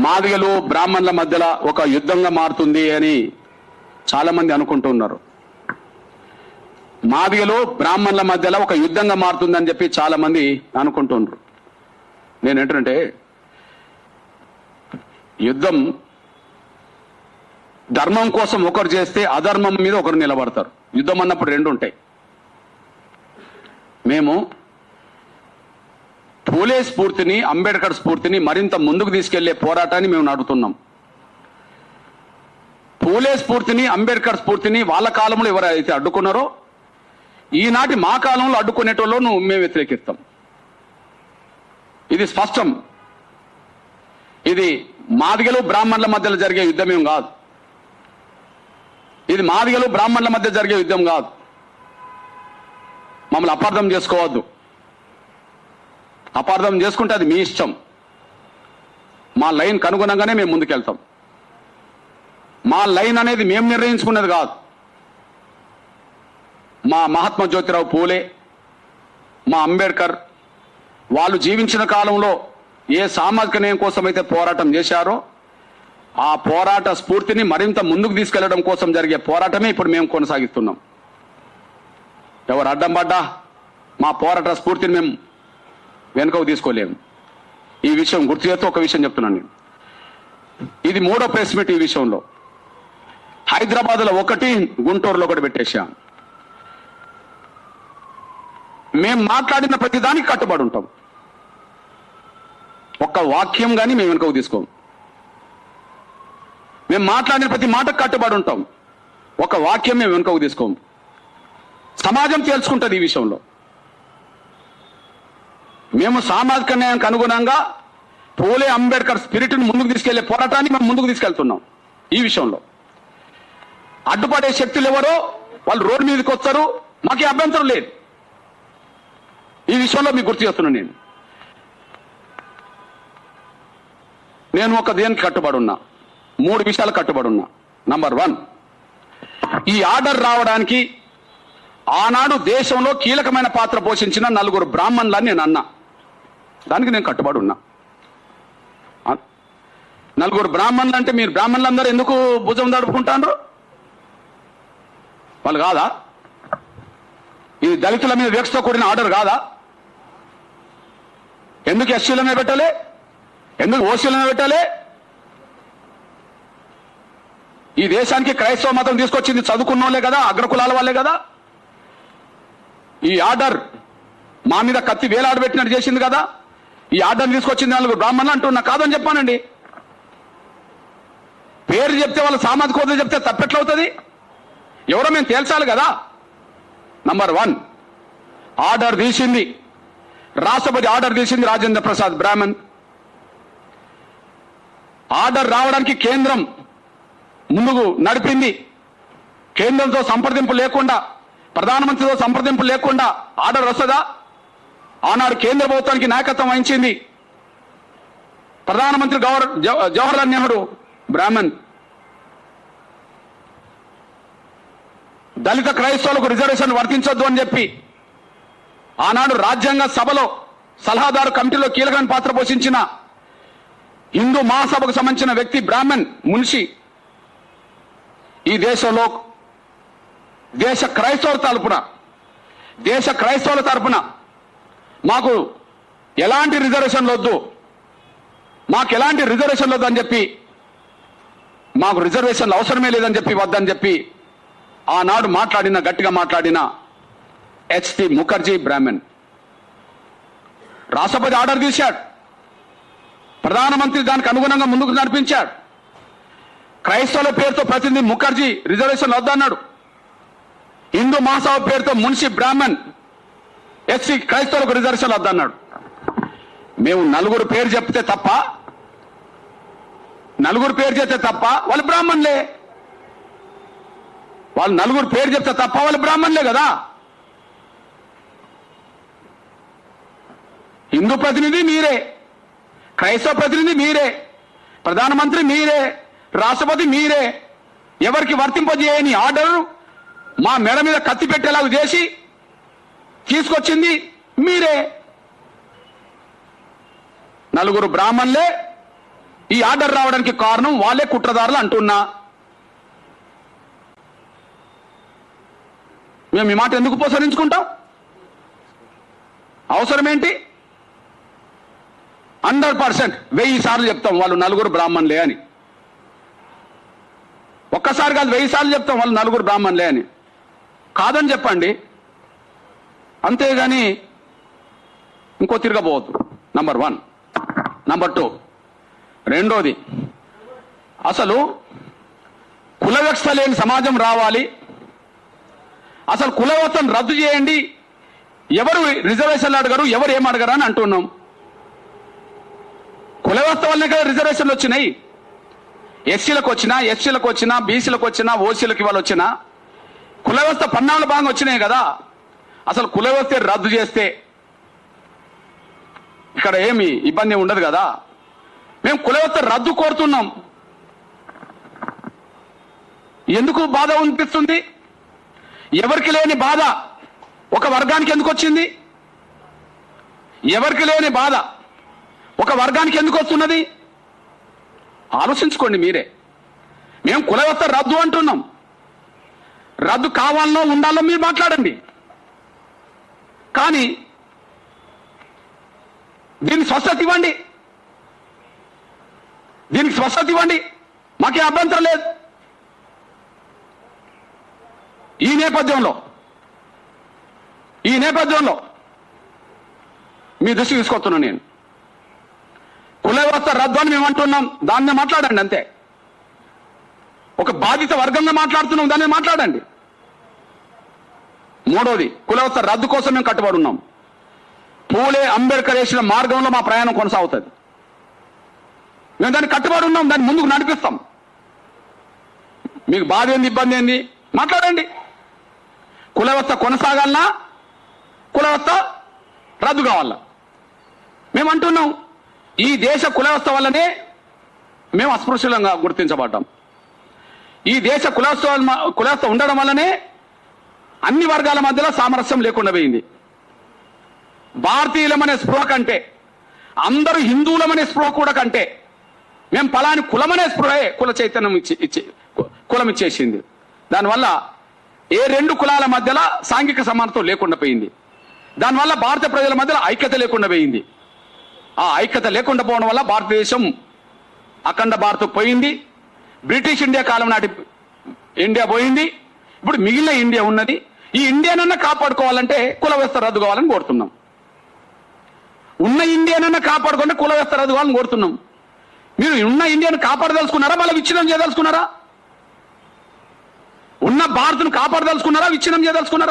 మాదిగలు బ్రాహ్మణుల మధ్యలో ఒక యుద్ధంగా మారుతుంది అని చాలా మంది అనుకుంటున్నారు. మాదిగలు బ్రాహ్మణుల మధ్యలో ఒక యుద్ధంగా మారుతుందని చెప్పి చాలా మంది అనుకుంటున్నారు. నేను ఏంటంటే యుద్ధం ధర్మం కోసం ఒకరు చేస్తే అధర్మం మీద ఒకరు నిలబడతారు. యుద్ధం అన్నప్పుడు రెండు ఉంటాయి. మేము పూలే స్ఫూర్తిని, అంబేద్కర్ స్ఫూర్తిని మరింత ముందుకు తీసుకెళ్లే పోరాటాన్ని మేము నడుపుతున్నాం. పూలే స్ఫూర్తిని, అంబేద్కర్ స్ఫూర్తిని వాళ్ళ కాలంలో ఎవరైతే అడ్డుకున్నారో ఈనాటి మా కాలంలో అడ్డుకునేటోళ్ళను మేము వ్యతిరేకిస్తాం. ఇది స్పష్టం. ఇది మాదిగలు బ్రాహ్మణుల మధ్యలో జరిగే యుద్ధమేం కాదు. ఇది మాదిగలు బ్రాహ్మణుల మధ్య జరిగే యుద్ధం కాదు. మమ్మల్ని అపార్థం చేసుకోవద్దు. అపార్థం చేసుకుంటే అది మీ ఇష్టం. మా లైన్కి అనుగుణంగానే మేము ముందుకెళ్తాం. మా లైన్ అనేది మేము నిర్ణయించుకున్నది కాదు. మా మహాత్మా జ్యోతిరావు పూలే, మా అంబేద్కర్ వాళ్ళు జీవించిన కాలంలో ఏ సామాజిక న్యాయం కోసం అయితే పోరాటం చేశారో ఆ పోరాట స్ఫూర్తిని మరింత ముందుకు తీసుకెళ్లడం కోసం జరిగే పోరాటమే ఇప్పుడు మేము కొనసాగిస్తున్నాం. ఎవరు అడ్డం పడ్డా మా పోరాట స్ఫూర్తిని మేము వెనుకకు తీసుకోలేము. ఈ విషయం గుర్తు చేస్తూ ఒక విషయం చెప్తున్నాను నేను. ఇది మూడో ప్రెస్ మీట్. ఈ విషయంలో హైదరాబాద్లో ఒకటి, గుంటూరులో ఒకటి పెట్టేశాం. మేము మాట్లాడిన ప్రతి దానికి కట్టుబడి ఉంటాం. ఒక్క వాక్యం కానీ మేము వెనుకకు తీసుకోం. మేము మాట్లాడిన ప్రతి మాటకు కట్టుబడి ఉంటాం. ఒక వాక్యం మేము వెనుకకు తీసుకోం. సమాజం తేల్చుకుంటుంది ఈ విషయంలో. మేము సామాజిక న్యాయానికి అనుగుణంగా పూలే అంబేద్కర్ స్పిరిట్ని ముందుకు తీసుకెళ్లే పోరాటాన్ని మేము ముందుకు తీసుకెళ్తున్నాం. ఈ విషయంలో అడ్డుపడే శక్తులు ఎవరో వాళ్ళు రోడ్డు మీదకి వస్తారు. మాకే అభ్యంతరం లేదు. ఈ విషయంలో మీకు గుర్తు చేస్తున్నాను. నేను ఒక దేనికి కట్టుబడి ఉన్నా, మూడు విషయాలు కట్టుబడి ఉన్నా. నంబర్ 1, ఈ ఆర్డర్ రావడానికి ఆనాడు దేశంలో కీలకమైన పాత్ర పోషించిన 4 బ్రాహ్మణులని నేను అన్నా. దానికి నేను కట్టుబడి ఉన్నా. 4 బ్రాహ్మణులు అంటే మీరు బ్రాహ్మణులందరూ ఎందుకు భుజం దడుపుకుంటారు? వాళ్ళు కాదా? ఇది దళితుల మీద వివక్షతో కూడిన ఆర్డర్ కాదా? ఎందుకు ఎస్సీల మీద పెట్టాలి? ఎందుకు ఓసీల మీద పెట్టాలి? ఈ దేశానికి క్రైస్తవ మతం తీసుకొచ్చింది చదువుకున్న వాళ్ళే కదా, అగ్రకులాల వాళ్ళే కదా. ఈ ఆర్డర్ మా మీద కత్తి వేలాడబెట్టినట్టు చేసింది కదా. ఈ ఆర్డర్ తీసుకొచ్చింది 4 బ్రాహ్మణులు అంటున్నా. కాదని చెప్పానండి. పేరు చెప్తే వాళ్ళ సామాజిక హోదా చెప్తే తప్పెట్లవుతుంది? ఎవరో మేము తేల్చాలి కదా. నంబర్ 1, ఆర్డర్ తీసింది రాష్ట్రపతి. ఆర్డర్ తీసింది రాజేంద్ర ప్రసాద్ బ్రాహ్మణ్. ఆర్డర్ రావడానికి కేంద్రం ముందుకు నడిపింది. కేంద్రంతో సంప్రదింపు లేకుండా, ప్రధానమంత్రితో సంప్రదింపు లేకుండా ఆర్డర్ వస్తుందా? ఆనాడు కేంద్ర ప్రభుత్వానికి నాయకత్వం వహించింది ప్రధానమంత్రి జవహర్లాల్ నెహ్రూ బ్రాహ్మణ్. దళిత క్రైస్తవులకు రిజర్వేషన్ వర్తించొద్దు అని చెప్పి ఆనాడు రాజ్యాంగ సభలో సలహాదారు కమిటీలో కీలకమైన పాత్ర పోషించిన హిందూ మహాసభకు సంబంధించిన వ్యక్తి బ్రాహ్మణ్ మున్షి. ఈ దేశంలో దేశ క్రైస్తవుల తరపున మాకు ఎలాంటి రిజర్వేషన్లు వద్దు, అని చెప్పి, మాకు రిజర్వేషన్లు అవసరమే లేదని చెప్పి, వద్దని చెప్పి ఆనాడు గట్టిగా మాట్లాడిన హెచ్టి ముఖర్జీ బ్రాహ్మణ్. రాష్ట్రపతి ఆర్డర్ తీశాడు. ప్రధానమంత్రి దానికి అనుగుణంగా ముందుకు నడిపించాడు. క్రైస్తవుల పేరుతో ప్రతినిధి ముఖర్జీ రిజర్వేషన్ వద్దన్నాడు. హిందూ మహాసభ పేరుతో మున్షి బ్రాహ్మణ్ ఎస్సీ క్రైస్తవులకు రిజర్వేషన్ వద్దన్నాడు. మేము 4 పేరు చెప్తే తప్ప, వాళ్ళు బ్రాహ్మణులే. వాళ్ళు 4 పేరు చెప్తే తప్ప వాళ్ళు బ్రాహ్మణులే కదా. హిందూ ప్రతినిధి మీరే, క్రైస్తవ ప్రతినిధి మీరే, ప్రధానమంత్రి మీరే, రాష్ట్రపతి మీరే. ఎవరికి వర్తింపజేయని ఆర్డర్ మా మెడ మీద కత్తి పెట్టేలాగా చేసి తీసుకొచ్చింది మీరే. 4 బ్రాహ్మణులే ఈ ఆర్డర్ రావడానికి కారణం వాళ్ళే కుట్రదారులు అంటున్నా. మేము ఈ మాట ఎందుకు ఉపసరించుకుంటాం? అవసరం ఏంటి? 100% 1000 సార్లు చెప్తాం వాళ్ళు నలుగురు బ్రాహ్మణులే అని. ఒక్కసారి కాదు 1000 సార్లు చెప్తాం వాళ్ళు నలుగురు బ్రాహ్మణులే అని. కాదని చెప్పండి, అంతేగాని ఇంకో తిరగబోవద్దు. నంబర్ 1. నంబర్ 2, రెండోది, అసలు కుల వ్యవస్థ లేని సమాజం రావాలి. అసలు కుల వ్యవస్థను రద్దు చేయండి. ఎవరు రిజర్వేషన్లు అడగరు, ఎవరు ఏం అడగరు అని అంటున్నాం. కుల వ్యవస్థ వల్లనే కదా రిజర్వేషన్లు వచ్చినాయి. ఎస్సీలకు వచ్చినా, బీసీలకు వచ్చినా, ఓసీలకు ఇవాళ వచ్చినా కుల వ్యవస్థ పన్నాళ్ళ భాగంగా వచ్చినాయి కదా. అసలు కుల వ్యవస్థ రద్దు చేస్తే ఇక్కడ ఏమి ఇబ్బంది ఉండదు కదా. మేము కుల వ్యవస్థ రద్దు కోరుతున్నాం. ఎందుకు బాధ అనిపిస్తుంది? ఎవరికి లేని బాధ ఒక వర్గానికి ఎందుకు వచ్చింది? ఎవరికి లేని బాధ ఒక వర్గానికి ఎందుకు వస్తున్నది? ఆలోచించుకోండి మీరే. మేము కుల వ్యవస్థ రద్దు అంటున్నాం. రద్దు కావాలనో ఉండాలో మీరు మాట్లాడండి. కానీ దీనికి స్వస్థత ఇవ్వండి, దీనికి స్వస్థత ఇవ్వండి, మాకే అభ్యంతరం లేదు. ఈ నేపథ్యంలో మీ దృష్టి తీసుకొస్తున్నాను నేను. కుల వ్యవస్థ రద్దు అని మేము అంటున్నాం, దాన్నే మాట్లాడండి అంతే. ఒక బాధిత వర్గంగా మాట్లాడుతున్నాం, దాన్ని మాట్లాడండి. మూడోది, కుల వ్యవస్థ రద్దు కోసం మేము కట్టుబడి ఉన్నాం. పూలే అంబేద్కర్ వేసిన మార్గంలో మా ప్రయాణం కొనసాగుతుంది. మేము దాన్ని కట్టుబడి ఉన్నాం, దాన్ని ముందుకు నడిపిస్తాం. మీకు బాధ ఏంది, ఇబ్బంది ఏంది మాట్లాడండి. కుల వ్యవస్థ కొనసాగాలన్నా, కుల వ్యవస్థ రద్దు కావాలా? మేము అంటున్నాం, ఈ దేశ కుల వ్యవస్థ వల్లనే మేము అస్పృశ్యులంగా గుర్తించబడ్డాం. ఈ దేశ కుల వ్యవస్థ ఉండడం వల్లనే అన్ని వర్గాల మధ్యలో సామరస్యం లేకుండా పోయింది. భారతీయులమనే స్పృహ కంటే, అందరూ హిందువులమనే స్పృహ కూడా కంటే, మేము పలాని కులమనే స్పృహే కుల చైతన్యం కులం ఇచ్చేసింది. దానివల్ల ఏ రెండు కులాల మధ్యలో సాంఘిక సమానత్వం లేకుండా పోయింది. దానివల్ల భారత ప్రజల మధ్యలో ఐక్యత లేకుండా పోయింది. ఆ ఐక్యత లేకుండా పోవడం వల్ల భారతదేశం అఖండ భారత్ పోయింది. బ్రిటిష్ ఇండియా కాలం నాటి ఇండియా పోయింది. ఇప్పుడు మిగిలిన ఇండియా ఉన్నది. ఈ ఇండియానన్నా కాపాడుకోవాలంటే కుల వ్యవస్థ రద్దు కావాలని కోరుతున్నాం. ఉన్న ఇండియానన్నా కాపాడుకుంటే కుల వ్యవస్థ రద్దు కావాలని కోరుతున్నాం. మీరు ఉన్న ఇండియాను కాపాడదలుచుకున్నారా, మళ్ళీ విచ్ఛిన్నం చేయదలుచుకున్నారా? ఉన్న భారత్ను కాపాడదలుచుకున్నారా, విచ్ఛిన్నం చేయదలుచుకున్నారా?